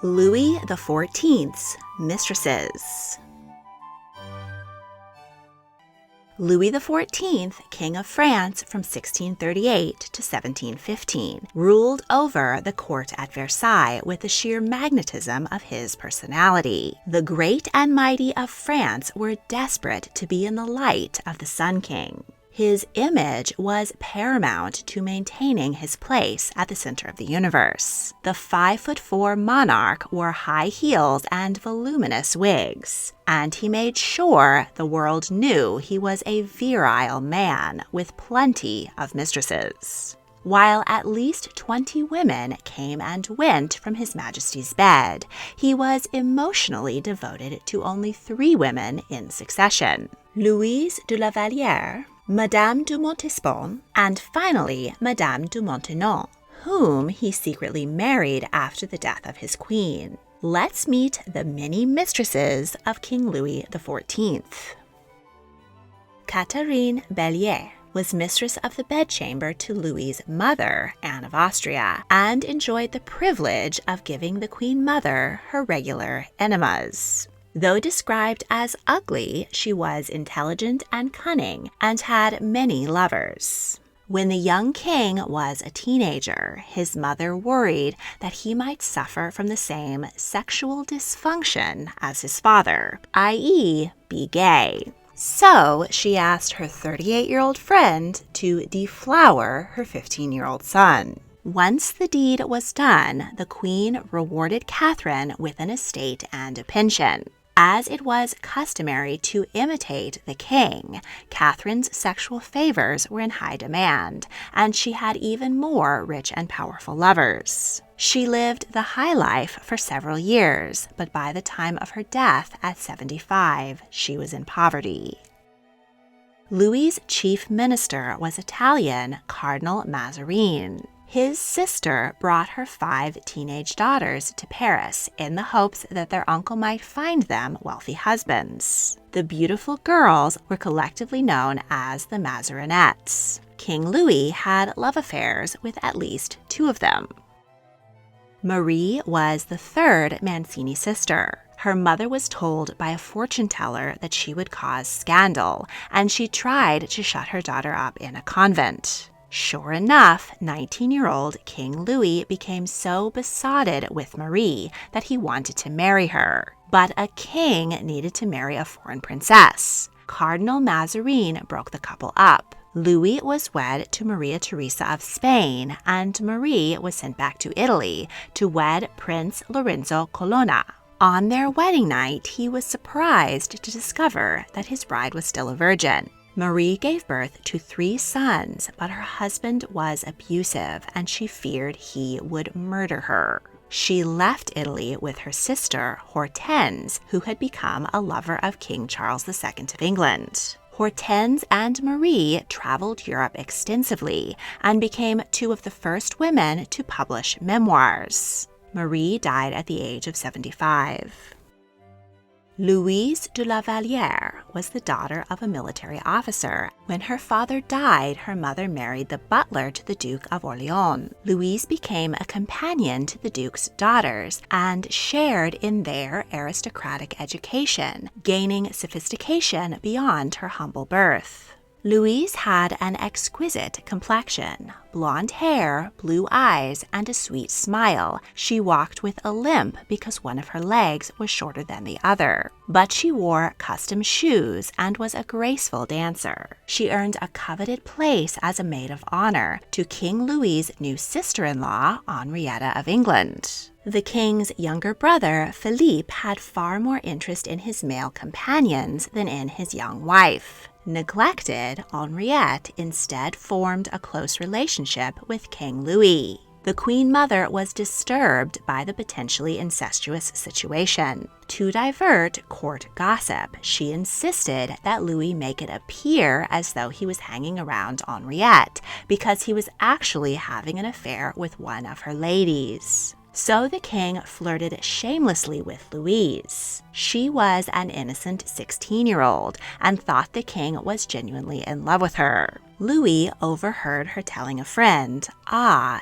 Louis XIV's Mistresses. Louis XIV, King of France from 1638 to 1715, ruled over the court at Versailles with the sheer magnetism of his personality. The great and mighty of France were desperate to be in the light of the Sun King. His image was paramount to maintaining his place at the center of the universe. The 5'4" monarch wore high heels and voluminous wigs, and he made sure the world knew he was a virile man with plenty of mistresses. While at least 20 women came and went from His Majesty's bed, he was emotionally devoted to only 3 women in succession: Louise de La Vallière, Madame de Montespan, and finally Madame de Maintenon, whom he secretly married after the death of his queen. Let's meet the many mistresses of King Louis XIV. Catherine Bellier was mistress of the bedchamber to Louis's mother, Anne of Austria, and enjoyed the privilege of giving the Queen Mother her regular enemas. Though described as ugly, she was intelligent and cunning and had many lovers. When the young king was a teenager, his mother worried that he might suffer from the same sexual dysfunction as his father, i.e., be gay. So she asked her 38-year-old friend to deflower her 15-year-old son. Once the deed was done, the queen rewarded Catherine with an estate and a pension. As it was customary to imitate the king, Catherine's sexual favors were in high demand, and she had even more rich and powerful lovers. She lived the high life for several years, but by the time of her death at 75, she was in poverty. Louis's chief minister was Italian Cardinal Mazarin. His sister brought her 5 teenage daughters to Paris in the hopes that their uncle might find them wealthy husbands. The beautiful girls were collectively known as the Mazarinettes. King Louis had love affairs with at least 2 of them. Marie was the 3rd Mancini sister. Her mother was told by a fortune teller that she would cause scandal, and she tried to shut her daughter up in a convent. Sure enough, 19-year-old King Louis became so besotted with Marie that he wanted to marry her. But a king needed to marry a foreign princess. Cardinal Mazarin broke the couple up. Louis was wed to Maria Theresa of Spain, and Marie was sent back to Italy to wed Prince Lorenzo Colonna. On their wedding night, he was surprised to discover that his bride was still a virgin. Marie gave birth to 3 sons, but her husband was abusive, and she feared he would murder her. She left Italy with her sister, Hortense, who had become a lover of King Charles II of England. Hortense and Marie traveled Europe extensively and became 2 of the first women to publish memoirs. Marie died at the age of 75. Louise de La Vallière was the daughter of a military officer. When her father died, her mother married the butler to the Duke of Orléans. Louise became a companion to the Duke's daughters and shared in their aristocratic education, gaining sophistication beyond her humble birth. Louise had an exquisite complexion, blonde hair, blue eyes, and a sweet smile. She walked with a limp because one of her legs was shorter than the other. But she wore custom shoes and was a graceful dancer. She earned a coveted place as a maid of honor to King Louis's new sister-in-law, Henrietta of England. The king's younger brother, Philippe, had far more interest in his male companions than in his young wife. Neglected, Henriette instead formed a close relationship with King Louis. The Queen Mother was disturbed by the potentially incestuous situation. To divert court gossip, she insisted that Louis make it appear as though he was hanging around Henriette because he was actually having an affair with one of her ladies. So the king flirted shamelessly with Louise. She was an innocent 16-year-old and thought the king was genuinely in love with her. Louis overheard her telling a friend,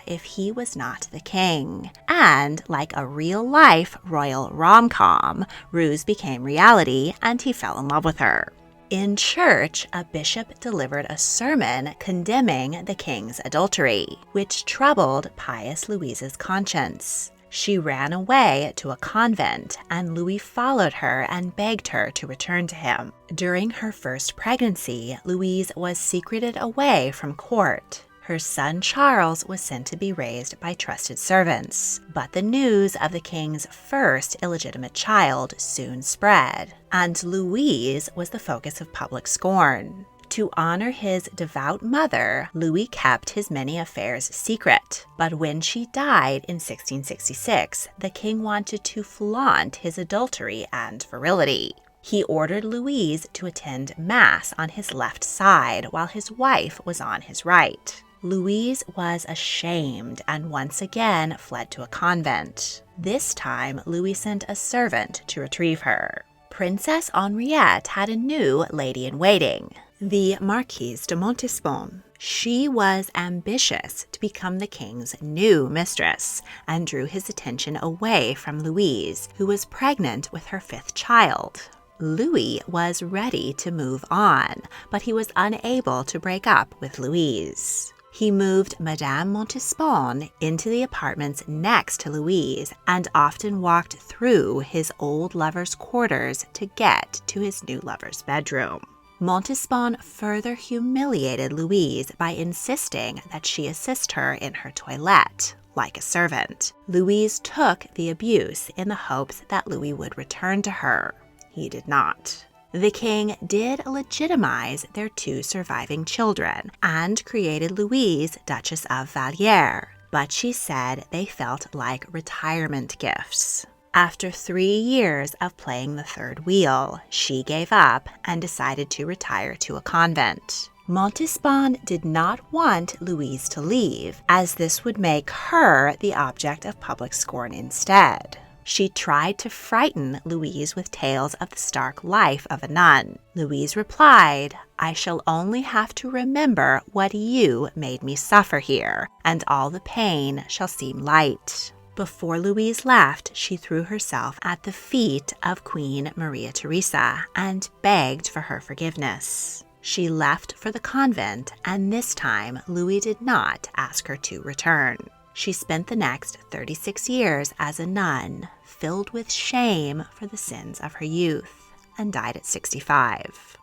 if he was not the king. And like a real-life royal rom-com, ruse became reality and he fell in love with her. In church, a bishop delivered a sermon condemning the king's adultery, which troubled pious Louise's conscience. She ran away to a convent, and Louis followed her and begged her to return to him. During her first pregnancy, Louise was secreted away from court. Her son Charles was sent to be raised by trusted servants, but the news of the king's first illegitimate child soon spread, and Louise was the focus of public scorn. To honor his devout mother, Louis kept his many affairs secret, but when she died in 1666, the king wanted to flaunt his adultery and virility. He ordered Louise to attend Mass on his left side while his wife was on his right. Louise was ashamed and once again fled to a convent. This time, Louis sent a servant to retrieve her. Princess Henriette had a new lady-in-waiting, the Marquise de Montespan. She was ambitious to become the king's new mistress and drew his attention away from Louise, who was pregnant with her 5th child. Louis was ready to move on, but he was unable to break up with Louise. He moved Madame Montespan into the apartments next to Louise and often walked through his old lover's quarters to get to his new lover's bedroom. Montespan further humiliated Louise by insisting that she assist her in her toilette, like a servant. Louise took the abuse in the hopes that Louis would return to her. He did not. The king did legitimize their 2 surviving children and created Louise Duchess of Valliere, but she said they felt like retirement gifts. After 3 years of playing the third wheel, she gave up and decided to retire to a convent. Montespan did not want Louise to leave, as this would make her the object of public scorn instead. She tried to frighten Louise with tales of the stark life of a nun. Louise replied, "I shall only have to remember what you made me suffer here, and all the pain shall seem light." Before Louise left, she threw herself at the feet of Queen Maria Theresa and begged for her forgiveness. She left for the convent, and this time Louis did not ask her to return. She spent the next 36 years as a nun, filled with shame for the sins of her youth, and died at 65.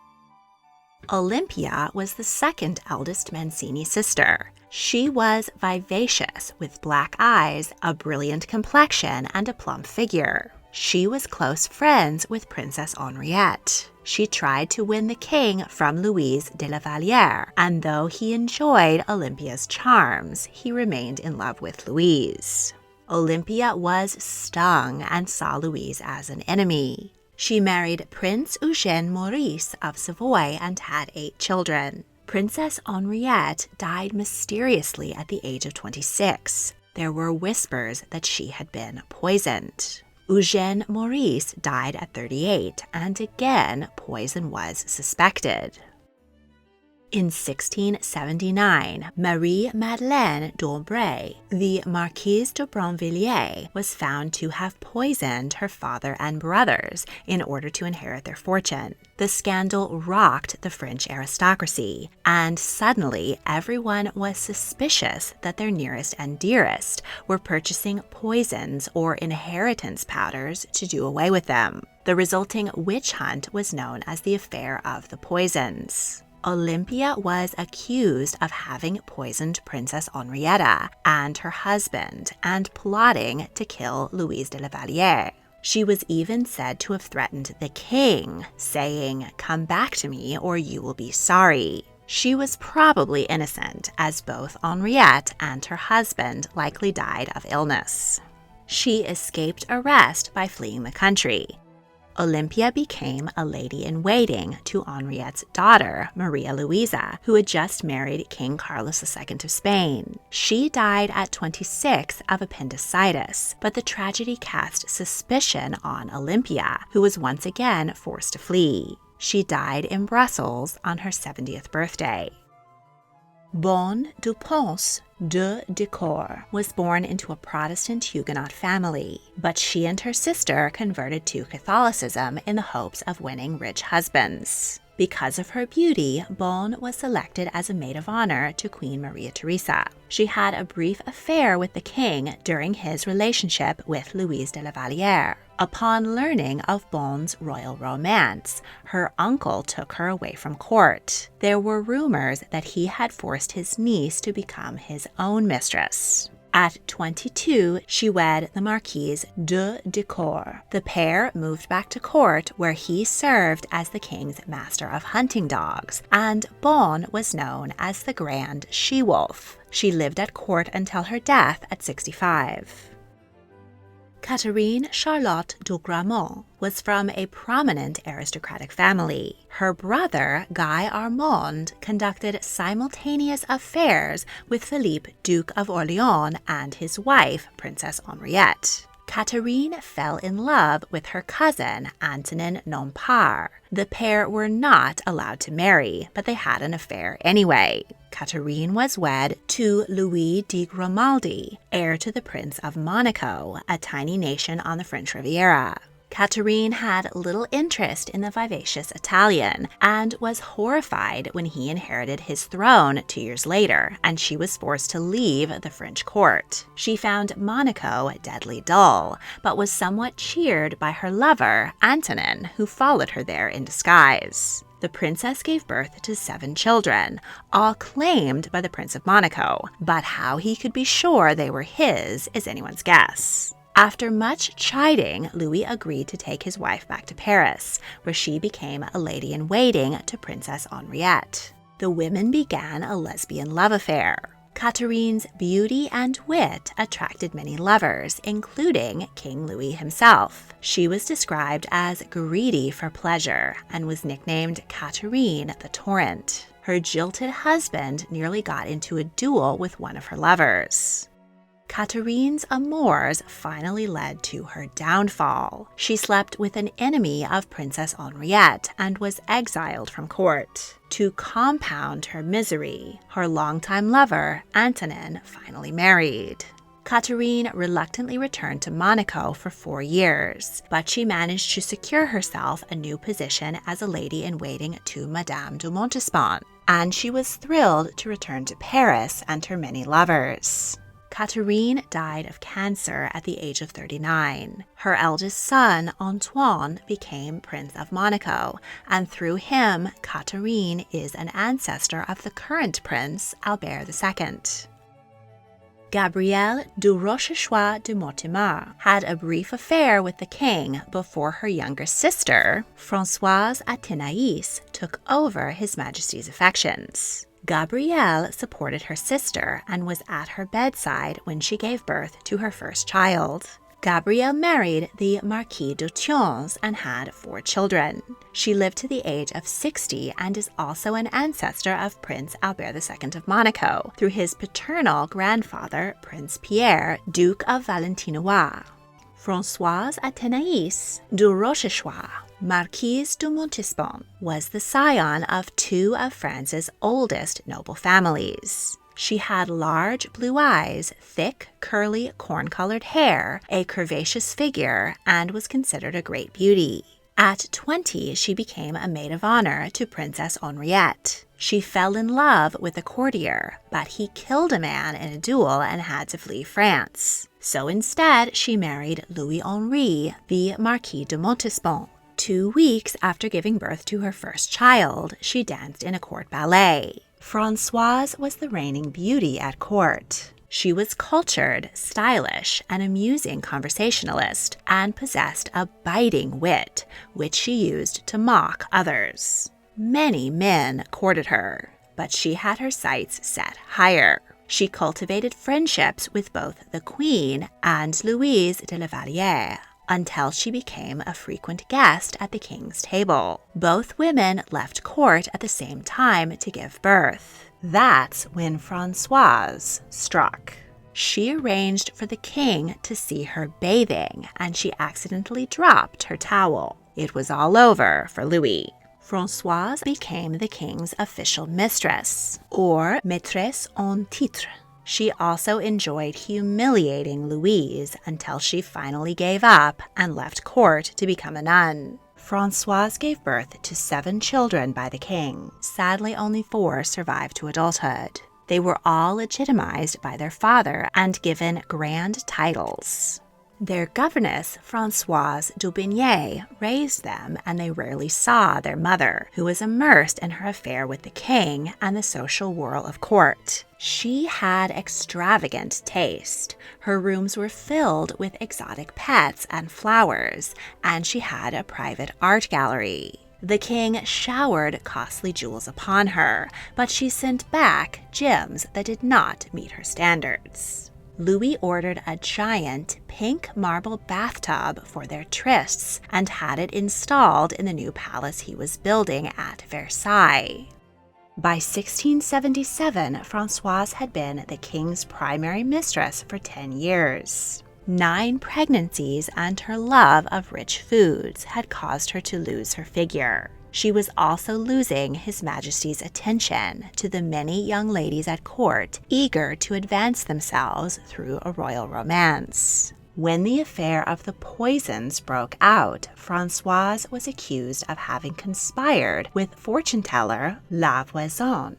Olympia was the second eldest Mancini sister. She was vivacious, with black eyes, a brilliant complexion, and a plump figure. She was close friends with Princess Henriette. She tried to win the king from Louise de La Valliere, and though he enjoyed Olympia's charms, he remained in love with Louise. Olympia was stung and saw Louise as an enemy. She married Prince Eugène Maurice of Savoy and had 8 children. Princess Henriette died mysteriously at the age of 26. There were whispers that she had been poisoned. Eugène Maurice died at 38, and again poison was suspected. In 1679, Marie-Madeleine d'Aubray, the Marquise de Brinvilliers, was found to have poisoned her father and brothers in order to inherit their fortune. The scandal rocked the French aristocracy, and suddenly everyone was suspicious that their nearest and dearest were purchasing poisons or inheritance powders to do away with them. The resulting witch hunt was known as the Affair of the Poisons. Olympia was accused of having poisoned Princess Henrietta and her husband and plotting to kill Louise de La Valliere. She was even said to have threatened the king, saying, "Come back to me or you will be sorry." She was probably innocent, as both Henriette and her husband likely died of illness. She escaped arrest by fleeing the country. Olympia became a lady-in-waiting to Henriette's daughter, Maria Louisa, who had just married King Carlos II of Spain. She died at 26 of appendicitis, but the tragedy cast suspicion on Olympia, who was once again forced to flee. She died in Brussels on her 70th birthday. Bonne de Pons de Decour was born into a Protestant Huguenot family, but she and her sister converted to Catholicism in the hopes of winning rich husbands. Because of her beauty, Bonne was selected as a maid of honor to Queen Maria Theresa. She had a brief affair with the king during his relationship with Louise de La Vallière. Upon learning of Bonne's royal romance, her uncle took her away from court. There were rumors that he had forced his niece to become his own mistress. At 22, she wed the Marquis de Decour. The pair moved back to court, where he served as the king's master of hunting dogs, and Bonne was known as the Grand She-Wolf. She lived at court until her death at 65. Catherine Charlotte de Gramont was from a prominent aristocratic family. Her brother, Guy Armand, conducted simultaneous affairs with Philippe, Duke of Orleans, and his wife, Princess Henriette. Catherine fell in love with her cousin, Antonin Nompar. The pair were not allowed to marry, but they had an affair anyway. Catherine was wed to Louis de Grimaldi, heir to the Prince of Monaco, a tiny nation on the French Riviera. Catherine had little interest in the vivacious Italian and was horrified when he inherited his throne 2 years later, and she was forced to leave the French court. She found Monaco deadly dull, but was somewhat cheered by her lover, Antonin, who followed her there in disguise. The princess gave birth to 7 children, all claimed by the Prince of Monaco, but how he could be sure they were his is anyone's guess. After much chiding, Louis agreed to take his wife back to Paris, where she became a lady-in-waiting to Princess Henriette. The women began a lesbian love affair. Catherine's beauty and wit attracted many lovers, including King Louis himself. She was described as greedy for pleasure and was nicknamed Catherine the Torrent. Her jilted husband nearly got into a duel with one of her lovers. Catherine's amours finally led to her downfall. She slept with an enemy of Princess Henriette and was exiled from court. To compound her misery, her longtime lover, Antonin, finally married. Catherine reluctantly returned to Monaco for 4 years, but she managed to secure herself a new position as a lady-in-waiting to Madame de Montespan, and she was thrilled to return to Paris and her many lovers. Catherine died of cancer at the age of 39. Her eldest son, Antoine, became Prince of Monaco, and through him, Catherine is an ancestor of the current Prince, Albert II. Gabrielle de Rochechouart de Mortimer had a brief affair with the king before her younger sister, Françoise Athénaïs, took over His Majesty's affections. Gabrielle supported her sister and was at her bedside when she gave birth to her first child. Gabrielle married the Marquis de Thions and had 4 children. She lived to the age of 60 and is also an ancestor of Prince Albert II of Monaco through his paternal grandfather, Prince Pierre, Duke of Valentinois. Françoise Athénaïs de Rochechouart, Marquise de Montespan, was the scion of 2 of France's oldest noble families. She had large blue eyes, thick, curly, corn-colored hair, a curvaceous figure, and was considered a great beauty. At 20, she became a maid of honor to Princess Henriette. She fell in love with a courtier, but he killed a man in a duel and had to flee France. So instead, she married Louis-Henri, the Marquis de Montespan. 2 weeks after giving birth to her first child, she danced in a court ballet. Françoise was the reigning beauty at court. She was cultured, stylish, an amusing conversationalist, and possessed a biting wit, which she used to mock others. Many men courted her, but she had her sights set higher. She cultivated friendships with both the Queen and Louise de La Vallière. until she became a frequent guest at the king's table. Both women left court at the same time to give birth. That's when Françoise struck. She arranged for the king to see her bathing, and she accidentally dropped her towel. It was all over for Louis. Françoise became the king's official mistress, or maîtresse en titre. She also enjoyed humiliating Louise until she finally gave up and left court to become a nun. Françoise gave birth to 7 children by the king. Sadly, only 4 survived to adulthood. They were all legitimized by their father and given grand titles. Their governess, Françoise d'Aubigné, raised them, and they rarely saw their mother, who was immersed in her affair with the king and the social whirl of court. She had extravagant taste. Her rooms were filled with exotic pets and flowers, and she had a private art gallery. The king showered costly jewels upon her, but she sent back gems that did not meet her standards. Louis ordered a giant pink marble bathtub for their trysts and had it installed in the new palace he was building at Versailles. By 1677, Françoise had been the king's primary mistress for 10 years. 9 pregnancies and her love of rich foods had caused her to lose her figure. She was also losing His Majesty's attention to the many young ladies at court eager to advance themselves through a royal romance. When the affair of the poisons broke out, Françoise was accused of having conspired with fortune-teller La Voisin.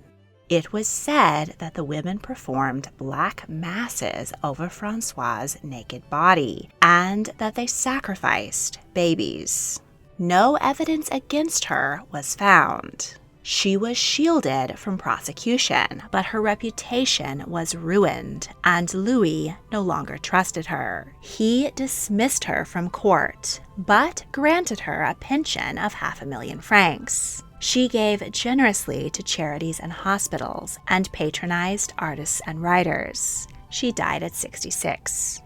It was said that the women performed black masses over Françoise's naked body and that they sacrificed babies. No evidence against her was found. She was shielded from prosecution, but her reputation was ruined, and Louis no longer trusted her. He dismissed her from court, but granted her a pension of 500,000 francs. She gave generously to charities and hospitals, and patronized artists and writers. She died at 66.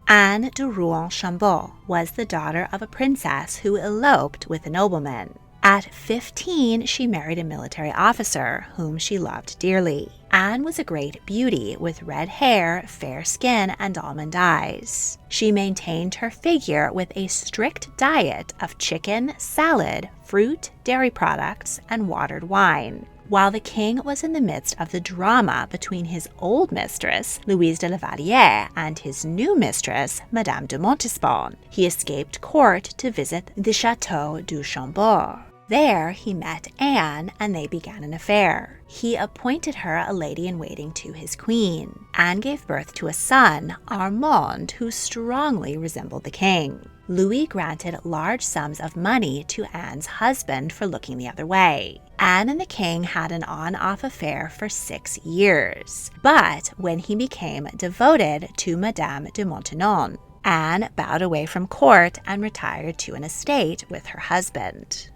Anne de Rohan-Chabot was the daughter of a princess who eloped with a nobleman. At 15, she married a military officer whom she loved dearly. Anne was a great beauty with red hair, fair skin, and almond eyes. She maintained her figure with a strict diet of chicken, salad, fruit, dairy products, and watered wine. While the king was in the midst of the drama between his old mistress, Louise de La Vallière, and his new mistress, Madame de Montespan, he escaped court to visit the Château du Chambord. There he met Anne, and they began an affair. He appointed her a lady-in-waiting to his queen. Anne gave birth to a son, Armand, who strongly resembled the king. Louis granted large sums of money to Anne's husband for looking the other way. Anne and the king had an on-off affair for 6 years, but when he became devoted to Madame de Maintenon, Anne bowed away from court and retired to an estate with her husband.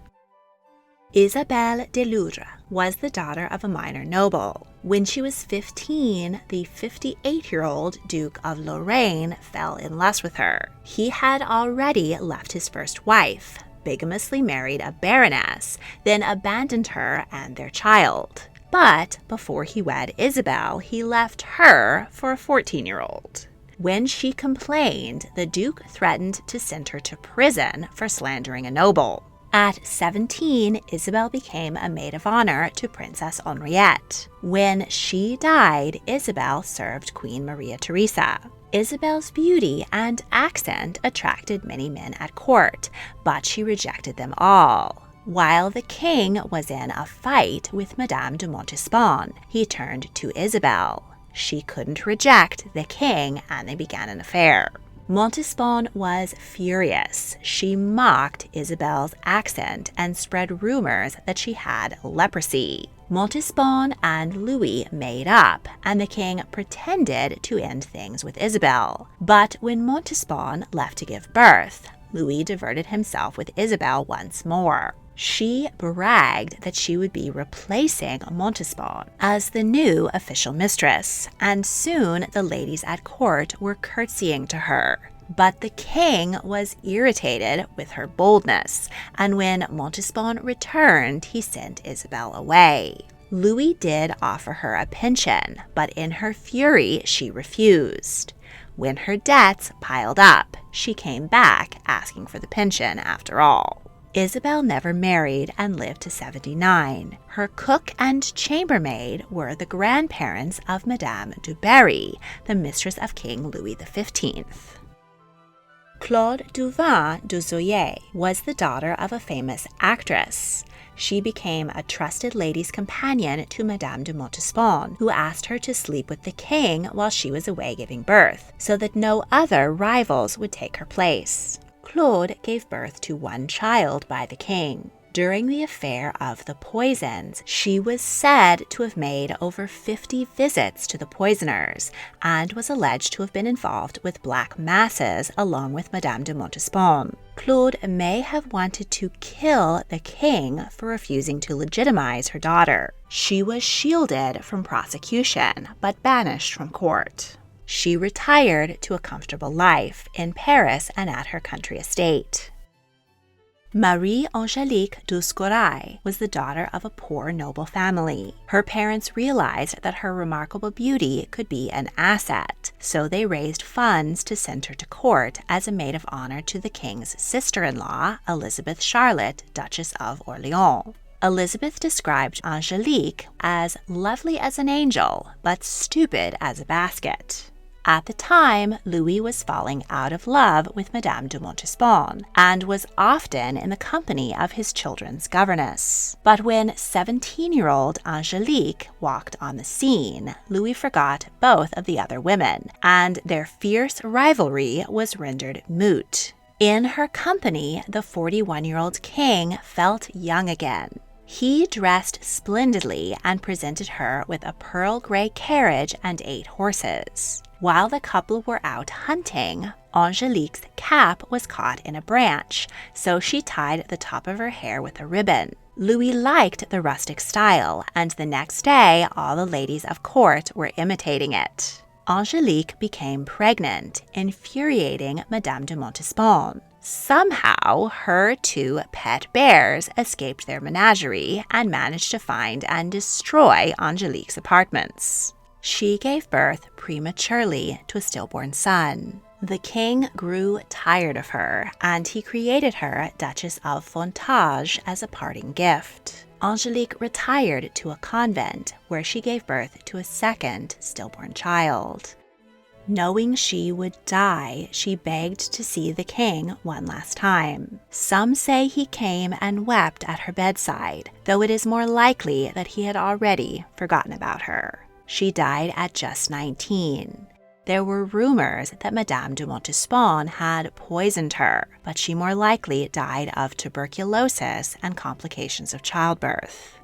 Isabelle de Ludres was the daughter of a minor noble. When she was 15, the 58-year-old Duke of Lorraine fell in lust with her. He had already left his first wife, bigamously married a baroness, then abandoned her and their child. But before he wed Isabelle, he left her for a 14-year-old. When she complained, the Duke threatened to send her to prison for slandering a noble. At 17, Isabelle became a maid of honor to Princess Henriette. When she died, Isabelle served Queen Maria Theresa. Isabelle's beauty and accent attracted many men at court, but she rejected them all. While the king was in a fight with Madame de Montespan, he turned to Isabelle. She couldn't reject the king, and they began an affair. Montespan was furious. She mocked Isabelle's accent and spread rumors that she had leprosy. Montespan and Louis made up, and the king pretended to end things with Isabelle. But when Montespan left to give birth, Louis diverted himself with Isabelle once more. She bragged that she would be replacing Montespan as the new official mistress, and soon the ladies at court were curtsying to her. But the king was irritated with her boldness, and when Montespan returned, he sent Isabelle away. Louis did offer her a pension, but in her fury, she refused. When her debts piled up, she came back asking for the pension after all. Isabelle never married and lived to 79. Her cook and chambermaid were the grandparents of Madame du Barry, the mistress of King Louis XV. Claude de Vin du Œillets was the daughter of a famous actress. She became a trusted lady's companion to Madame de Montespan, who asked her to sleep with the king while she was away giving birth, so that no other rivals would take her place. Claude gave birth to one child by the king. During the affair of the poisons, she was said to have made over 50 visits to the poisoners and was alleged to have been involved with black masses along with Madame de Montespan. Claude may have wanted to kill the king for refusing to legitimize her daughter. She was shielded from prosecution but banished from court. She retired to a comfortable life in Paris and at her country estate. Marie-Angélique du Scorail was the daughter of a poor noble family. Her parents realized that her remarkable beauty could be an asset, so they raised funds to send her to court as a maid of honor to the king's sister-in-law, Elizabeth Charlotte, Duchess of Orleans. Elizabeth described Angélique as lovely as an angel, but stupid as a basket. At the time, Louis was falling out of love with Madame de Montespan and was often in the company of his children's governess. But when 17-year-old Angélique walked on the scene, Louis forgot both of the other women, and their fierce rivalry was rendered moot. In her company, the 41-year-old king felt young again. He dressed splendidly and presented her with a pearl gray carriage and 8 horses. While the couple were out hunting, Angélique's cap was caught in a branch, so she tied the top of her hair with a ribbon. Louis liked the rustic style, and the next day all the ladies of court were imitating it. Angélique became pregnant, infuriating Madame de Montespan. Somehow, her 2 pet bears escaped their menagerie and managed to find and destroy Angélique's apartments. She gave birth prematurely to a stillborn son. The king grew tired of her, and he created her Duchess of Fontanges as a parting gift. Angélique retired to a convent, where she gave birth to a second stillborn child. Knowing she would die, she begged to see the king one last time. Some say he came and wept at her bedside, though it is more likely that he had already forgotten about her. She died at just 19. There were rumors that Madame de Montespan had poisoned her, but she more likely died of tuberculosis and complications of childbirth.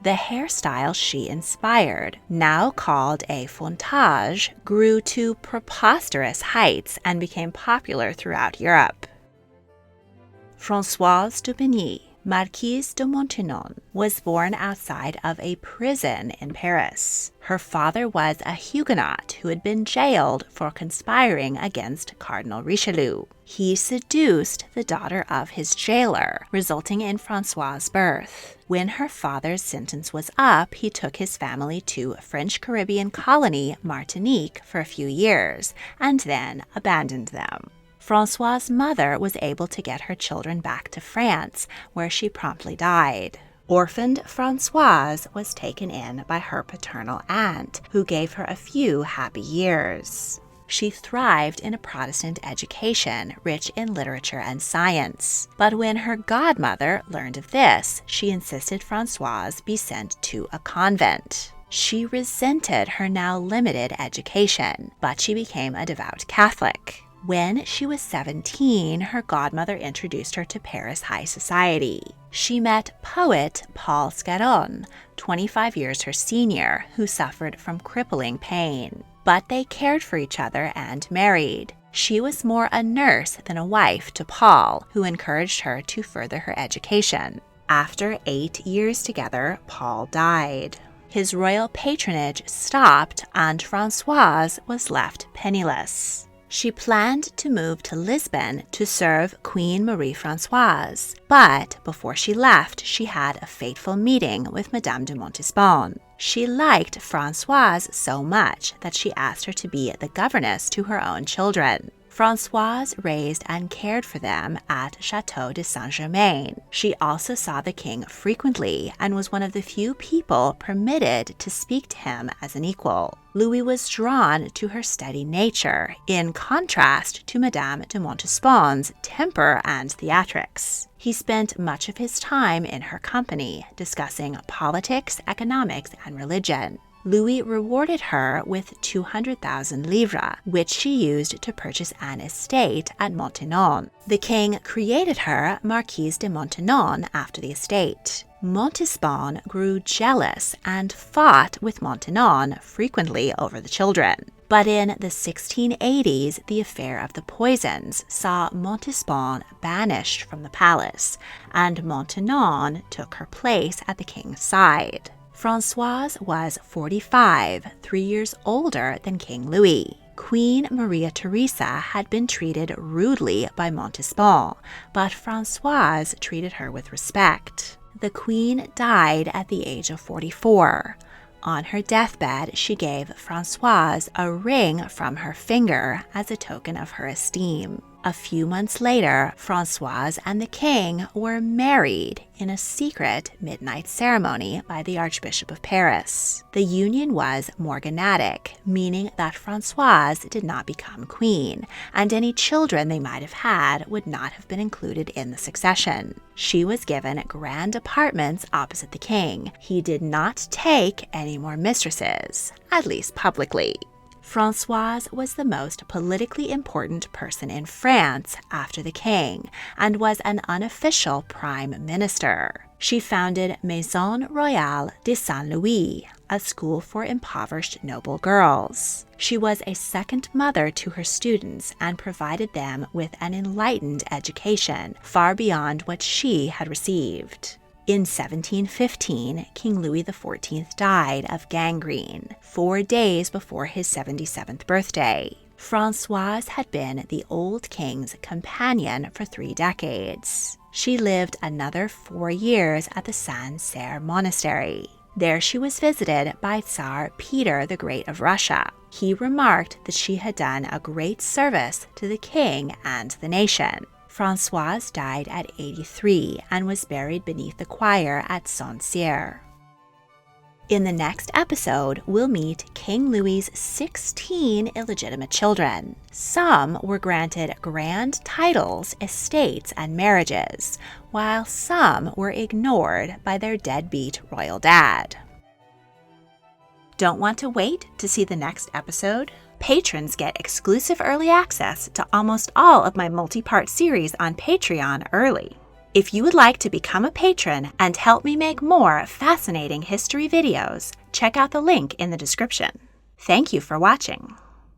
The hairstyle she inspired, now called a fontage, grew to preposterous heights and became popular throughout Europe. Françoise d'Aubigny, Marquise de Maintenon, was born outside of a prison in Paris. Her father was a Huguenot who had been jailed for conspiring against Cardinal Richelieu. He seduced the daughter of his jailer, resulting in Françoise's birth. When her father's sentence was up, he took his family to French Caribbean colony Martinique for a few years, and then abandoned them. Françoise's mother was able to get her children back to France, where she promptly died. Orphaned Françoise was taken in by her paternal aunt, who gave her a few happy years. She thrived in a Protestant education, rich in literature and science. But when her godmother learned of this, she insisted Françoise be sent to a convent. She resented her now limited education, but she became a devout Catholic. When she was 17, her godmother introduced her to Paris high society. She met poet Paul Scarron, 25 years her senior, who suffered from crippling pain. But they cared for each other and married. She was more a nurse than a wife to Paul, who encouraged her to further her education. After 8 years together, Paul died. His royal patronage stopped, and Françoise was left penniless. She planned to move to Lisbon to serve Queen Marie-Françoise, but before she left, she had a fateful meeting with Madame de Montespan. She liked Françoise so much that she asked her to be the governess to her own children. Françoise raised and cared for them at Château de Saint-Germain. She also saw the king frequently and was one of the few people permitted to speak to him as an equal. Louis was drawn to her steady nature, in contrast to Madame de Montespan's temper and theatrics. He spent much of his time in her company, discussing politics, economics, and religion. Louis rewarded her with 200,000 livres, which she used to purchase an estate at Maintenon. The king created her Marquise de Maintenon after the estate. Montespan grew jealous and fought with Maintenon frequently over the children. But in the 1680s, the affair of the poisons saw Montespan banished from the palace, and Maintenon took her place at the king's side. Françoise was 45, 3 years older than King Louis. Queen Maria Theresa had been treated rudely by Montespan, but Françoise treated her with respect. The queen died at the age of 44. On her deathbed, she gave Françoise a ring from her finger as a token of her esteem. A few months later, Françoise and the king were married in a secret midnight ceremony by the Archbishop of Paris. The union was morganatic, meaning that Françoise did not become queen, and any children they might have had would not have been included in the succession. She was given grand apartments opposite the king. He did not take any more mistresses, at least publicly. Françoise was the most politically important person in France after the king and was an unofficial prime minister. She founded Maison Royale de Saint-Louis, a school for impoverished noble girls. She was a second mother to her students and provided them with an enlightened education far beyond what she had received. In 1715, King Louis XIV died of gangrene, 4 days before his 77th birthday. Françoise had been the old king's companion for 3 decades. She lived another 4 years at the Saint-Cyr monastery. There she was visited by Tsar Peter the Great of Russia. He remarked that she had done a great service to the king and the nation. Françoise died at 83 and was buried beneath the choir at Saint-Cyr. In the next episode, we'll meet King Louis's 16 illegitimate children. Some were granted grand titles, estates, and marriages, while some were ignored by their deadbeat royal dad. Don't want to wait to see the next episode? Patrons get exclusive early access to almost all of my multi-part series on Patreon early. If you would like to become a patron and help me make more fascinating history videos, check out the link in the description. Thank you for watching.